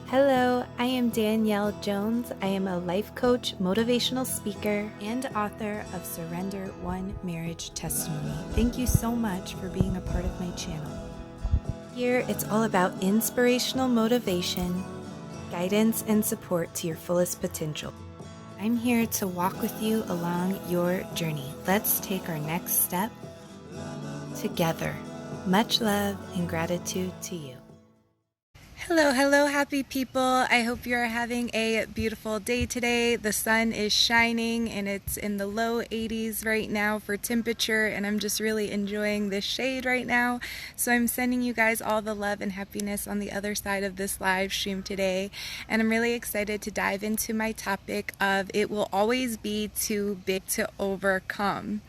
Hello, I am Danielle Jones. I am a life coach, motivational speaker, and author of Surrender One Marriage Testimony. Thank you so much for being a part of my channel. Here, it's all about inspirational motivation, guidance, and support to your fullest potential. I'm here to walk with you along your journey. Let's take our next step together. Much love and gratitude to you. Hello, happy people. I hope you're having a beautiful day today. The sun is shining and it's in the low 80s right now for temperature, and I'm just really enjoying this shade right now. So I'm sending you guys all the love and happiness on the other side of this live stream today. And I'm really excited to dive into my topic of it will always be too big to overcome.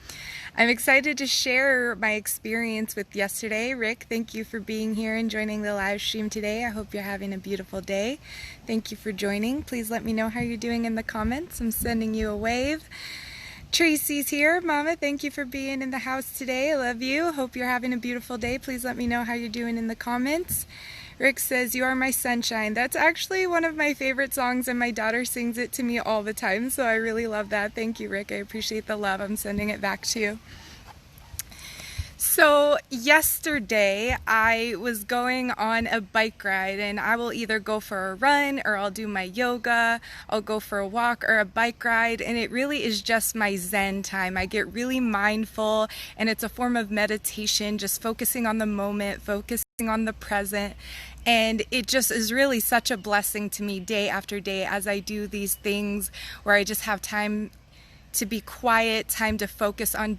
I'm excited to share my experience with yesterday. Rick, thank you for being here and joining the live stream today. I hope you're having a beautiful day. Thank you for joining. Please let me know how you're doing in the comments. I'm sending you a wave. Tracy's here. Mama, thank you for being in the house today. I love you. Hope you're having a beautiful day. Please let me know how you're doing in the comments. Rick says, "You are my sunshine." That's actually one of my favorite songs, and my daughter sings it to me all the time, so I really love that. Thank you, Rick. I appreciate the love. I'm sending it back to you. So yesterday I was going on a bike ride, and I will either go for a run or I'll do my yoga, I'll go for a walk or a bike ride, and it really is just my Zen time. I get really mindful, and it's a form of meditation, just focusing on the moment, focusing on the present. And it just is really such a blessing to me day after day as I do these things where I just have time to be quiet, time to focus on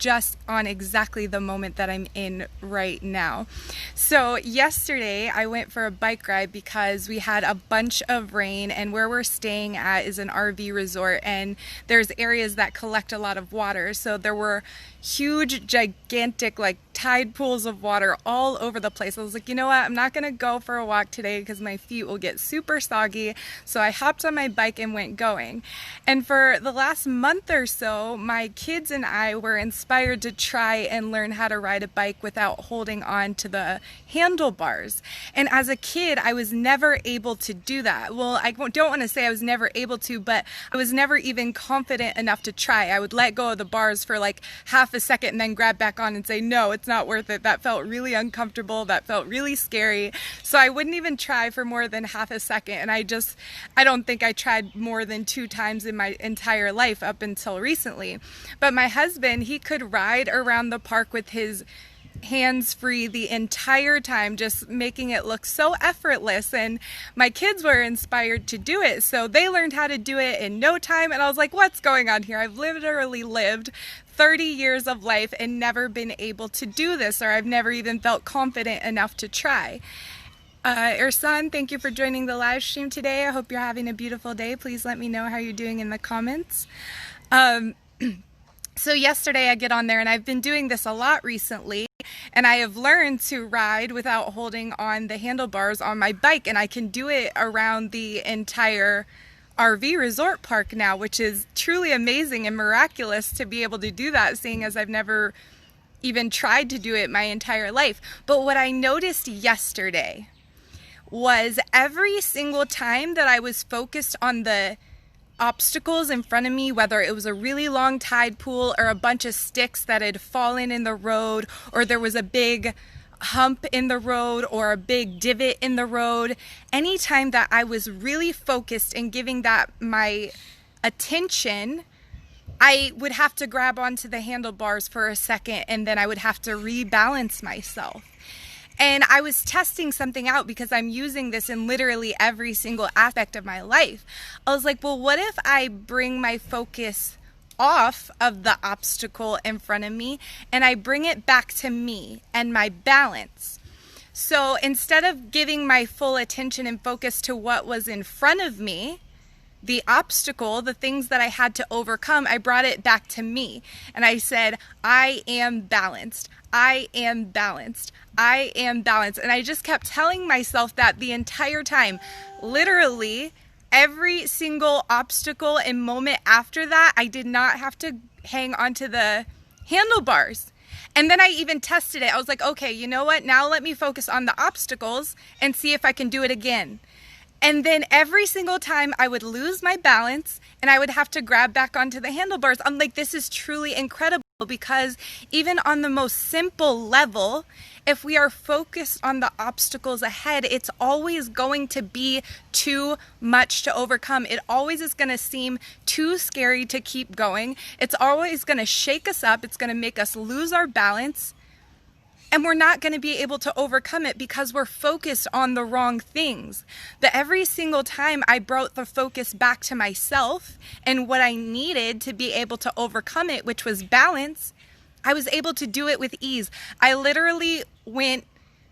exactly the moment that I'm in right now. So yesterday I went for a bike ride because we had a bunch of rain, and where we're staying at is an RV resort, and there's areas that collect a lot of water. So there were huge, gigantic, tide pools of water all over the place. I was like, you know what? I'm not going to go for a walk today because my feet will get super soggy. So I hopped on my bike and went going. And for the last month or so, my kids and I were inspired to try and learn how to ride a bike without holding on to the handlebars. And as a kid, I was never able to do that. Well, I don't want to say I was never able to, but I was never even confident enough to try. I would let go of the bars for half a second and then grab back on and say, no, it's not worth it. That felt really uncomfortable. That felt really scary. So I wouldn't even try for more than half a second. And I don't think I tried more than 2 times in my entire life up until recently. But my husband, he could ride around the park with his hands free the entire time, just making it look so effortless. And my kids were inspired to do it, so they learned how to do it in no time. And I was like, what's going on here? I've literally lived 30 years of life and never been able to do this, or I've never even felt confident enough to try. Ersan, thank you for joining the live stream today. I hope you're having a beautiful day. Please let me know how you're doing in the comments. So yesterday I get on there, and I've been doing this a lot recently, and I have learned to ride without holding on the handlebars on my bike, and I can do it around the entire RV resort park now, which is truly amazing and miraculous to be able to do that, seeing as I've never even tried to do it my entire life. But what I noticed yesterday was every single time that I was focused on the obstacles in front of me, whether it was a really long tide pool or a bunch of sticks that had fallen in the road, or there was a big hump in the road or a big divot in the road, anytime that I was really focused and giving that my attention, I would have to grab onto the handlebars for a second, and then I would have to rebalance myself. And I was testing something out because I'm using this in literally every single aspect of my life. I was like, well, what if I bring my focus off of the obstacle in front of me and I bring it back to me and my balance? So instead of giving my full attention and focus to what was in front of me, the obstacle, the things that I had to overcome, I brought it back to me. And I said, I am balanced. I am balanced. I am balanced. And I just kept telling myself that the entire time. Literally, every single obstacle and moment after that, I did not have to hang onto the handlebars. And then I even tested it. I was like, okay, you know what? Now let me focus on the obstacles and see if I can do it again. And then every single time I would lose my balance and I would have to grab back onto the handlebars. I'm like, this is truly incredible, because even on the most simple level, if we are focused on the obstacles ahead, it's always going to be too much to overcome. It always is going to seem too scary to keep going. It's always going to shake us up. It's going to make us lose our balance. And we're not going to be able to overcome it because we're focused on the wrong things. But every single time I brought the focus back to myself and what I needed to be able to overcome it, which was balance, I was able to do it with ease. I literally went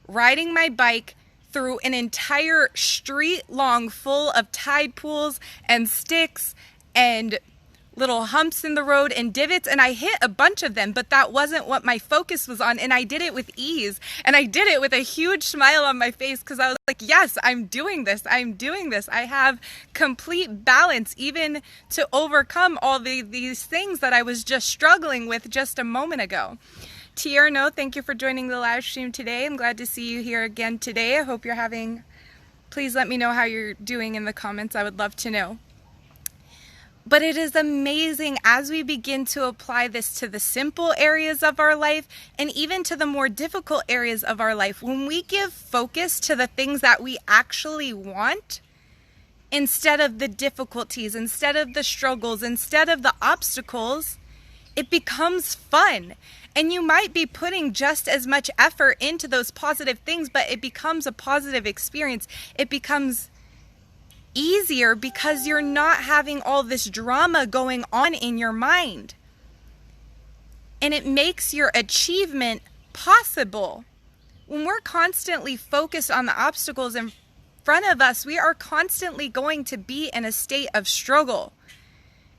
riding my bike through an entire street long full of tide pools and sticks and little humps in the road and divots, and I hit a bunch of them, but that wasn't what my focus was on, and I did it with ease, and I did it with a huge smile on my face, because I was like, yes, I'm doing this. I have complete balance, even to overcome all these things that I was just struggling with just a moment ago. Tierno, thank you for joining the live stream today. I'm glad to see you here again today. I hope you're having, please let me know how you're doing in the comments. I would love to know. But it is amazing as we begin to apply this to the simple areas of our life and even to the more difficult areas of our life. When we give focus to the things that we actually want, instead of the difficulties, instead of the struggles, instead of the obstacles, it becomes fun. And you might be putting just as much effort into those positive things, but it becomes a positive experience. It becomes easier because you're not having all this drama going on in your mind. And it makes your achievement possible. When we're constantly focused on the obstacles in front of us, we are constantly going to be in a state of struggle.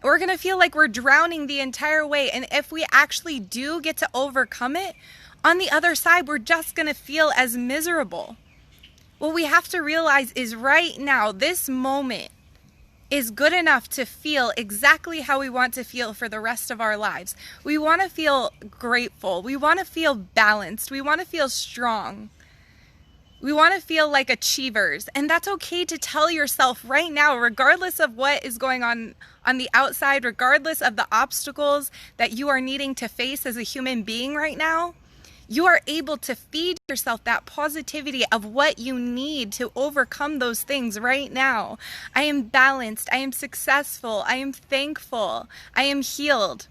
We're going to feel like we're drowning the entire way. And if we actually do get to overcome it, on the other side, we're just going to feel as miserable. What we have to realize is right now, this moment is good enough to feel exactly how we want to feel for the rest of our lives. We want to feel grateful. We want to feel balanced. We want to feel strong. We want to feel like achievers. And that's okay to tell yourself right now, regardless of what is going on the outside, regardless of the obstacles that you are needing to face as a human being right now. You are able to feed yourself that positivity of what you need to overcome those things right now. I am balanced. I am successful. I am thankful. I am healed.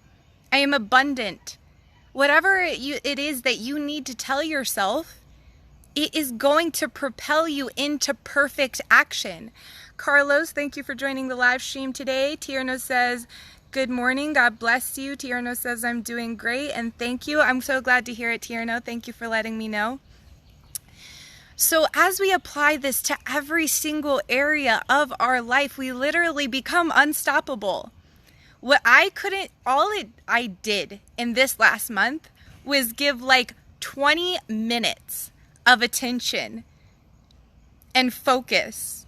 I am abundant. Whatever it is that you need to tell yourself, it is going to propel you into perfect action. Carlos, thank you for joining the live stream today. Tierno says, good morning. God bless you. Tierno says, I'm doing great, and thank you. I'm so glad to hear it, Tierno. Thank you for letting me know. So as we apply this to every single area of our life, we literally become unstoppable. I did in this last month was give like 20 minutes of attention and focus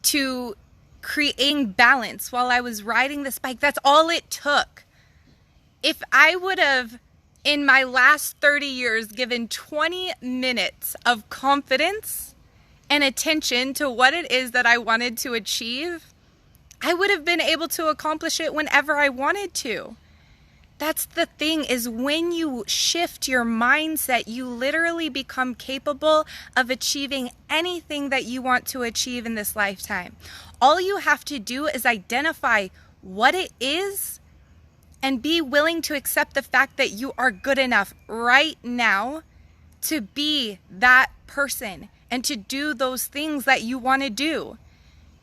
to creating balance while I was riding this bike. That's all it took. If I would have, in my last 30 years, given 20 minutes of confidence and attention to what it is that I wanted to achieve, I would have been able to accomplish it whenever I wanted to. That's the thing, is when you shift your mindset, you literally become capable of achieving anything that you want to achieve in this lifetime. All you have to do is identify what it is and be willing to accept the fact that you are good enough right now to be that person and to do those things that you want to do.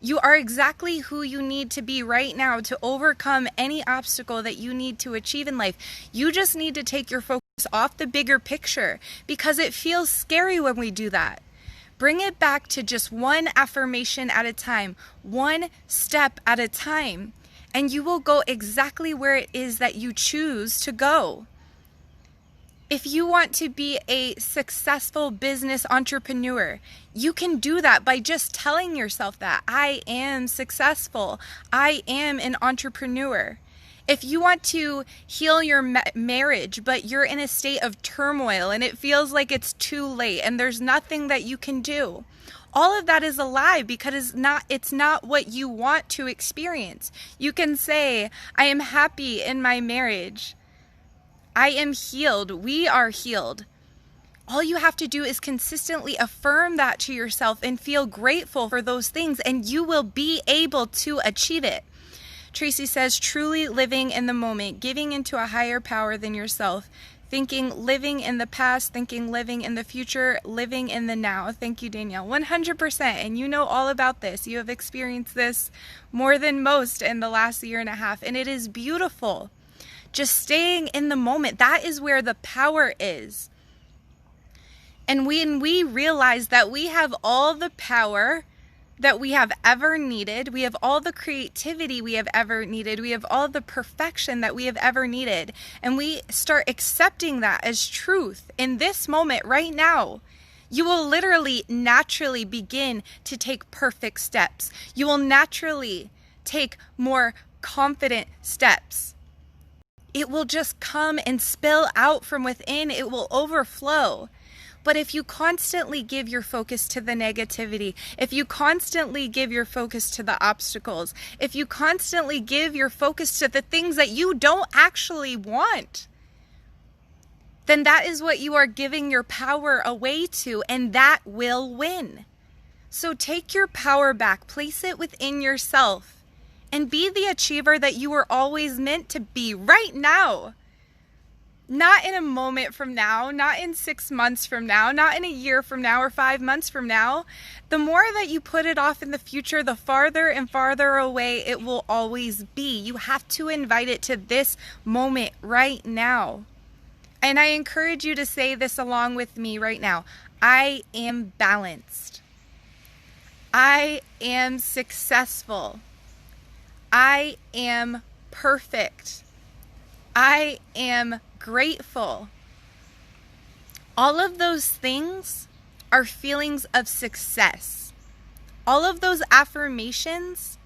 You are exactly who you need to be right now to overcome any obstacle that you need to achieve in life. You just need to take your focus off the bigger picture, because it feels scary when we do that. Bring it back to just one affirmation at a time, one step at a time, and you will go exactly where it is that you choose to go. If you want to be a successful business entrepreneur, you can do that by just telling yourself that I am successful. I am an entrepreneur. If you want to heal your marriage, but you're in a state of turmoil and it feels like it's too late and there's nothing that you can do, All of that is a lie because it's not what you want to experience. You can say, I am happy in my marriage. I am healed. We are healed. All you have to do is consistently affirm that to yourself and feel grateful for those things, and you will be able to achieve it. Tracy says, truly living in the moment, giving into a higher power than yourself, thinking living in the past, thinking living in the future, living in the now. Thank you, Danielle. 100%. And you know all about this. You have experienced this more than most in the last year and a half, and it is beautiful. Just staying in the moment, that is where the power is. And when we realize that we have all the power that we have ever needed, we have all the creativity we have ever needed, we have all the perfection that we have ever needed, and we start accepting that as truth in this moment right now, you will literally naturally begin to take perfect steps. You will naturally take more confident steps. It will just come and spill out from within. It will overflow. But if you constantly give your focus to the negativity, if you constantly give your focus to the obstacles, if you constantly give your focus to the things that you don't actually want, then that is what you are giving your power away to, and that will win. So take your power back, place it within yourself, and be the achiever that you were always meant to be right now. Not in a moment from now, not in 6 months from now, not in a year from now or 5 months from now. The more that you put it off in the future, the farther and farther away it will always be. You have to invite it to this moment right now. And I encourage you to say this along with me right now. I am balanced. I am successful. I am perfect. I am grateful. All of those things are feelings of success. All of those affirmations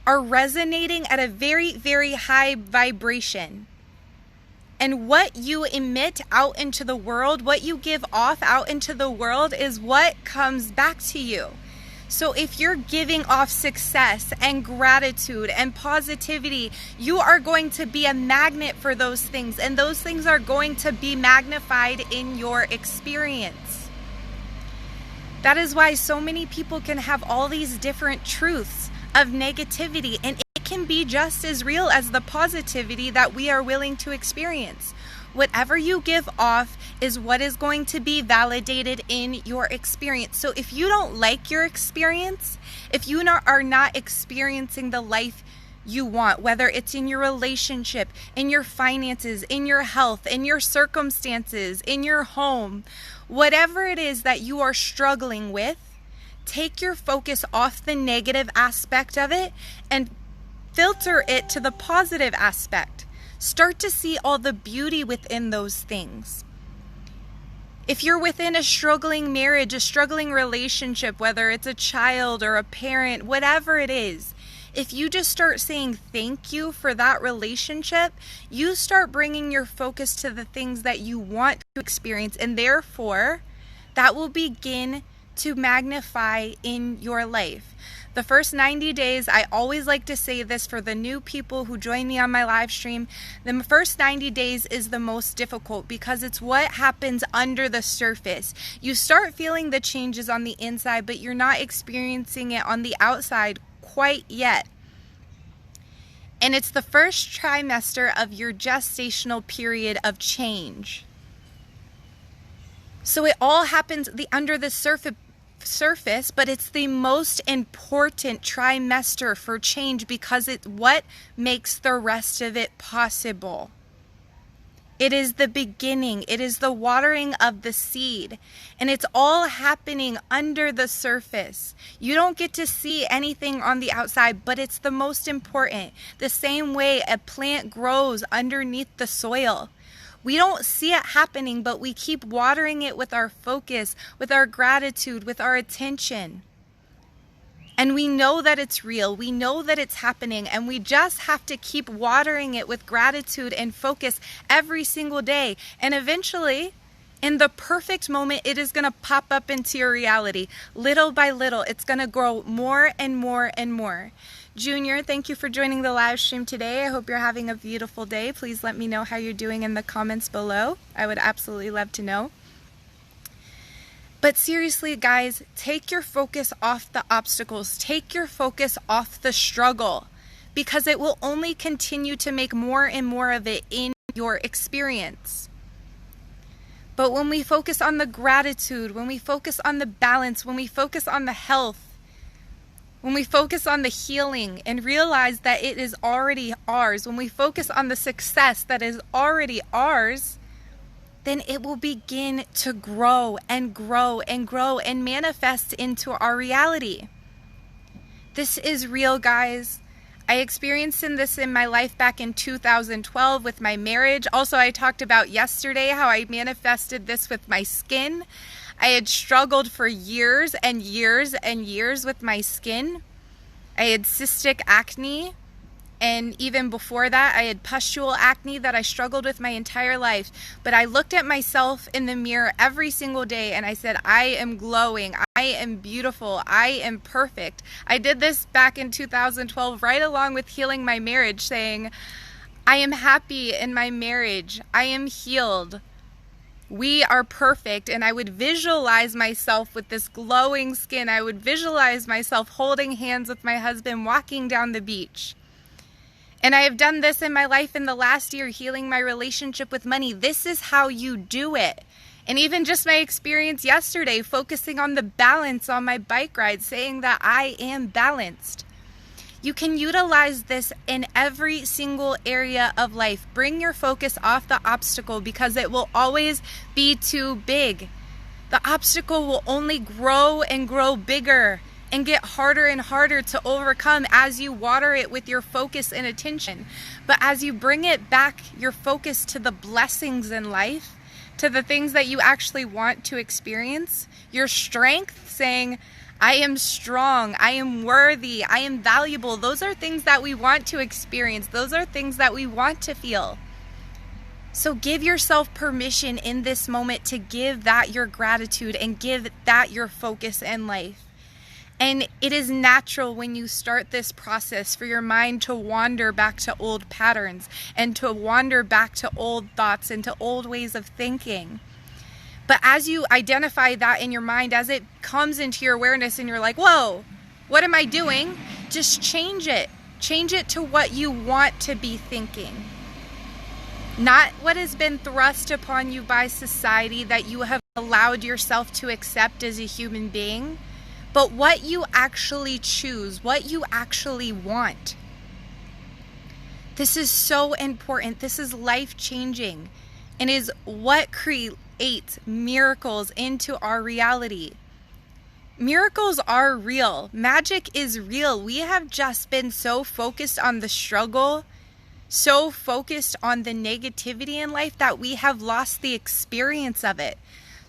are resonating at a very, very high vibration. And what you emit out into the world, what you give off out into the world is what comes back to you. So if you're giving off success and gratitude and positivity, you are going to be a magnet for those things, and those things are going to be magnified in your experience. That is why so many people can have all these different truths of negativity, and it can be just as real as the positivity that we are willing to experience. Whatever you give off is what is going to be validated in your experience. So if you don't like your experience, if you are not experiencing the life you want, whether it's in your relationship, in your finances, in your health, in your circumstances, in your home, whatever it is that you are struggling with, take your focus off the negative aspect of it and filter it to the positive aspect. Start to see all the beauty within those things. If you're within a struggling marriage, a struggling relationship, whether it's a child or a parent, whatever it is, if you just start saying thank you for that relationship, you start bringing your focus to the things that you want to experience, and therefore that will begin to magnify in your life. The first 90 days, I always like to say this for the new people who join me on my live stream, the first 90 days is the most difficult because it's what happens under the surface. You start feeling the changes on the inside, but you're not experiencing it on the outside quite yet. And it's the first trimester of your gestational period of change. So it all happens under the surface, but it's the most important trimester for change because it's what makes the rest of it possible. It is the beginning. It is the watering of the seed. And it's all happening under the surface. You don't get to see anything on the outside, but it's the most important. The same way a plant grows underneath the soil. We don't see it happening, but we keep watering it with our focus, with our gratitude, with our attention. And we know that it's real. We know that it's happening, and we just have to keep watering it with gratitude and focus every single day. And eventually, In the perfect moment, it is going to pop up into your reality. Little by little, it's going to grow more and more and more. Junior, thank you for joining the live stream today. I hope you're having a beautiful day. Please let me know how you're doing in the comments below. I would absolutely love to know. But seriously, guys, take your focus off the obstacles. Take your focus off the struggle, because it will only continue to make more and more of it in your experience. But when we focus on the gratitude, when we focus on the balance, when we focus on the health, when we focus on the healing and realize that it is already ours, when we focus on the success that is already ours, then it will begin to grow and grow and grow and manifest into our reality. This is real, guys. I experienced this in my life back in 2012 with my marriage. Also, I talked about yesterday how I manifested this with my skin. I had struggled for years and years and years with my skin. I had cystic acne, and even before that, I had pustule acne that I struggled with my entire life. But I looked at myself in the mirror every single day and I said, I am glowing. I am beautiful. I am perfect. I did this back in 2012, right along with healing my marriage, saying, I am happy in my marriage. I am healed. We are perfect. And I would visualize myself with this glowing skin. I would visualize myself holding hands with my husband, walking down the beach. And I have done this in my life in the last year, healing my relationship with money. This is how you do it. And even just my experience yesterday, focusing on the balance on my bike ride, saying that I am balanced. You can utilize this in every single area of life. Bring your focus off the obstacle, because it will always be too big. The obstacle will only grow and grow bigger and get harder and harder to overcome as you water it with your focus and attention. But as you bring it back, your focus to the blessings in life, to the things that you actually want to experience, your strength, saying, I am strong, I am worthy, I am valuable. Those are things that we want to experience. Those are things that we want to feel. So give yourself permission in this moment to give that your gratitude and give that your focus in life. And it is natural when you start this process for your mind to wander back to old patterns and to wander back to old thoughts and to old ways of thinking. But as you identify that in your mind, as it comes into your awareness and you're like, whoa, what am I doing? Just change it. Change it to what you want to be thinking. Not what has been thrust upon you by society that you have allowed yourself to accept as a human being, but what you actually choose, what you actually want. This is so important. This is life-changing, and is what creates miracles into our reality. Miracles are real. Magic is real. We have just been so focused on the struggle, so focused on the negativity in life, that we have lost the experience of it.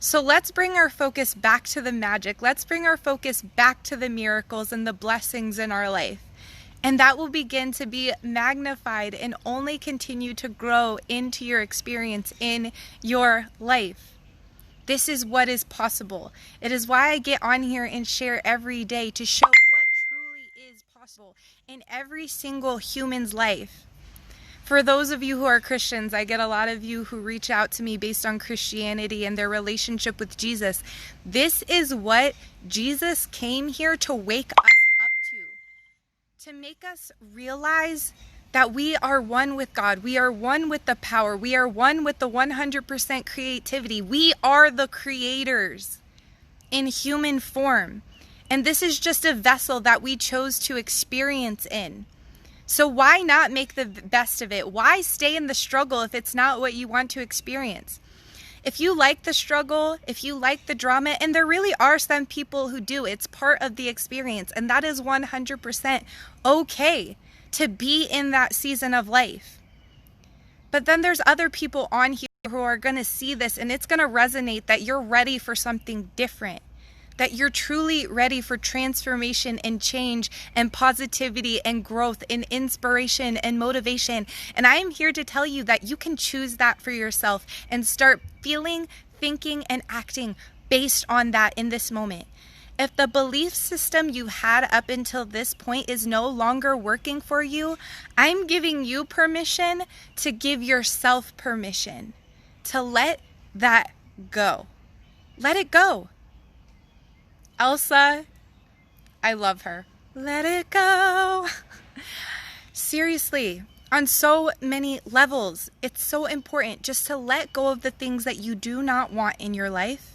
So let's bring our focus back to the magic. Let's bring our focus back to the miracles and the blessings in our life. And that will begin to be magnified and only continue to grow into your experience in your life. This is what is possible. It is why I get on here and share every day, to show what truly is possible in every single human's life. For those of you who are Christians, I get a lot of you who reach out to me based on Christianity and their relationship with Jesus. This is what Jesus came here to wake us up to make us realize that we are one with God. We are one with the power. We are one with the 100% creativity. We are the creators in human form. And this is just a vessel that we chose to experience in. So why not make the best of it? Why stay in the struggle if it's not what you want to experience? If you like the struggle, if you like the drama, and there really are some people who do, it's part of the experience, and that is 100% okay to be in that season of life. But then there's other people on here who are going to see this, and it's going to resonate that you're ready for something different, that you're truly ready for transformation and change and positivity and growth and inspiration and motivation. And I am here to tell you that you can choose that for yourself and start feeling, thinking and acting based on that in this moment. If the belief system you had up until this point is no longer working for you, I'm giving you permission to give yourself permission to let that go. Let it go. Elsa, I love her. Let it go. Seriously, on so many levels, it's so important just to let go of the things that you do not want in your life.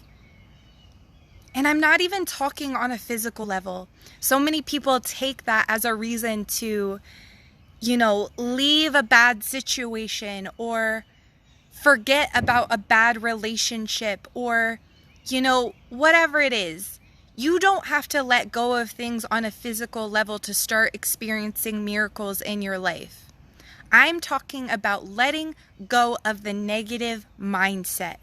And I'm not even talking on a physical level. So many people take that as a reason to, leave a bad situation or forget about a bad relationship or, whatever it is. You don't have to let go of things on a physical level to start experiencing miracles in your life. I'm talking about letting go of the negative mindset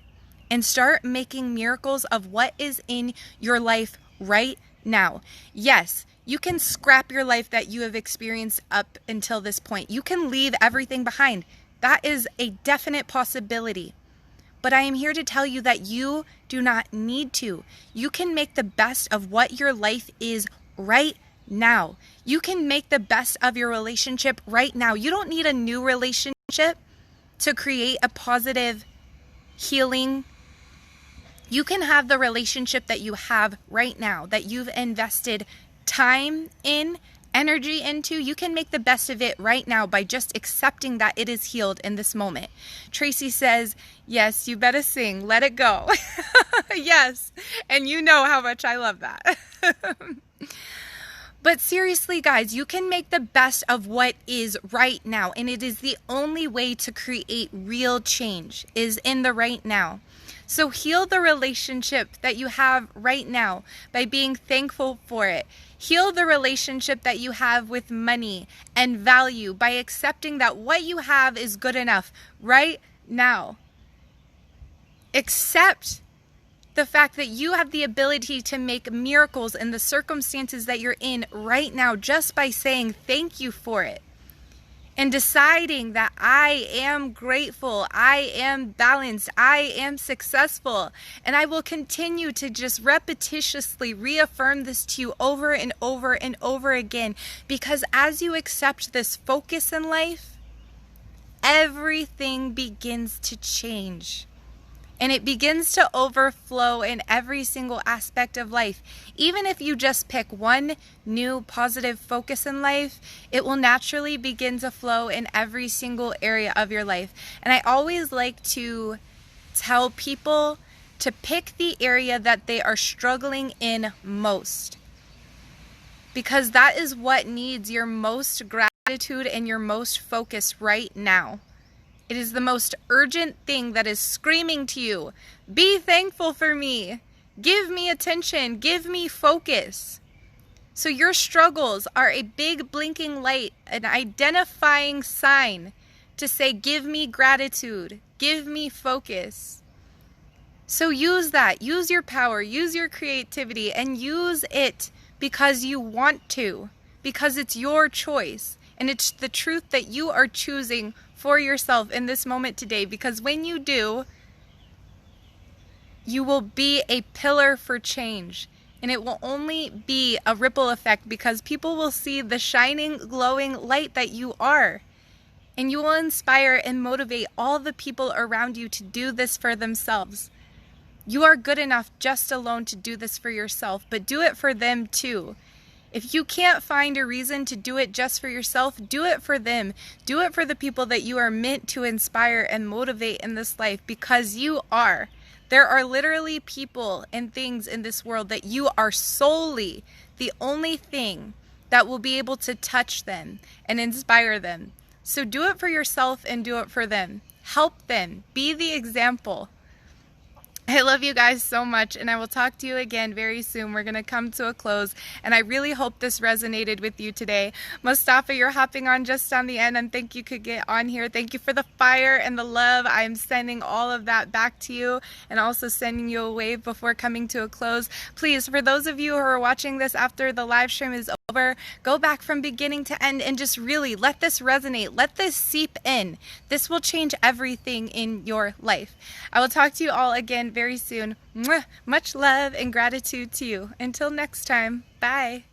and start making miracles of what is in your life right now. Yes, you can scrap your life that you have experienced up until this point. You can leave everything behind. That is a definite possibility. But I am here to tell you that you do not need to. You can make the best of what your life is right now. You can make the best of your relationship right now. You don't need a new relationship to create a positive healing. You can have the relationship that you have right now, that you've invested time in, energy into. You can make the best of it right now by just accepting that it is healed in this moment. Tracy says, yes, you better sing, let it go. Yes, and you know how much I love that. But seriously, guys, you can make the best of what is right now, and it is the only way to create real change is in the right now. So heal the relationship that you have right now by being thankful for it. Heal the relationship that you have with money and value by accepting that what you have is good enough right now. Accept the fact that you have the ability to make miracles in the circumstances that you're in right now just by saying thank you for it. And deciding that I am grateful, I am balanced, I am successful. And I will continue to just repetitiously reaffirm this to you over and over and over again. Because as you accept this focus in life, everything begins to change. And it begins to overflow in every single aspect of life. Even if you just pick one new positive focus in life, it will naturally begin to flow in every single area of your life. And I always like to tell people to pick the area that they are struggling in most. Because that is what needs your most gratitude and your most focus right now. It is the most urgent thing that is screaming to you. Be thankful for me. Give me attention. Give me focus. So your struggles are a big blinking light, an identifying sign to say, give me gratitude. Give me focus. So use that. Use your power. Use your creativity and use it because you want to. Because it's your choice. And it's the truth that you are choosing for yourself in this moment today, because when you do, you will be a pillar for change, and it will only be a ripple effect because people will see the shining, glowing light that you are, and you will inspire and motivate all the people around you to do this for themselves. You are good enough just alone to do this for yourself, but do it for them too. If you can't find a reason to do it just for yourself, do it for them. Do it for the people that you are meant to inspire and motivate in this life, because you are. There are literally people and things in this world that you are solely the only thing that will be able to touch them and inspire them. So do it for yourself and do it for them. Help them. Be the example. I love you guys so much, and I will talk to you again very soon. We're going to come to a close, and I really hope this resonated with you today. Mustafa, you're hopping on just on the end, and think you could get on here. Thank you for the fire and the love. I am sending all of that back to you, and also sending you a wave before coming to a close. Please, for those of you who are watching this after the live stream is over, go back from beginning to end and just really let this resonate. Let this seep in. This will change everything in your life. I will talk to you all again very very soon. Mwah! Much love and gratitude to you. Until next time, bye.